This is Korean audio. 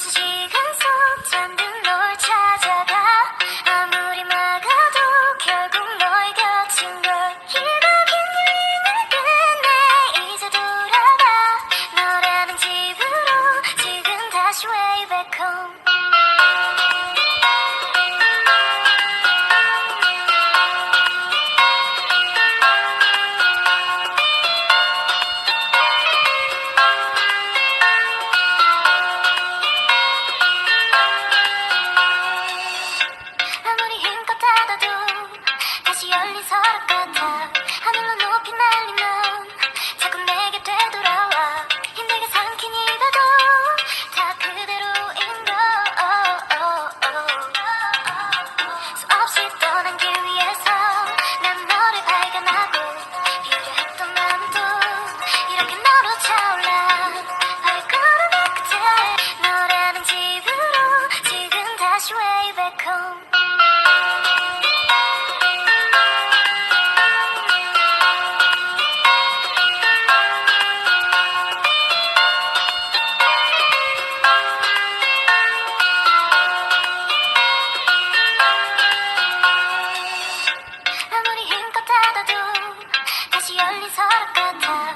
시간 속 잠든 널 찾아가 아무리 막아도 결국 너의 곁인 걸 길고 긴 여행을 끝내 이제 돌아가 너라는 집으로 지금 다시 way back home. 아무리 힘껏 닫아도 다시 열린 서랍 같아 하늘로 높이 날리면 자꾸 내게 되돌아와 힘들게 삼킨 입에도 다 그대로인 걸 수없이 떠난 길 위에서 난 너를 발견하고 비우려 했던 마음도 이렇게 너로 차올라 발걸음의 끝에 너라는 집으로 지금 다시 way back home. 아무리 힘껏 닫아도 다시 열린 서랍 같아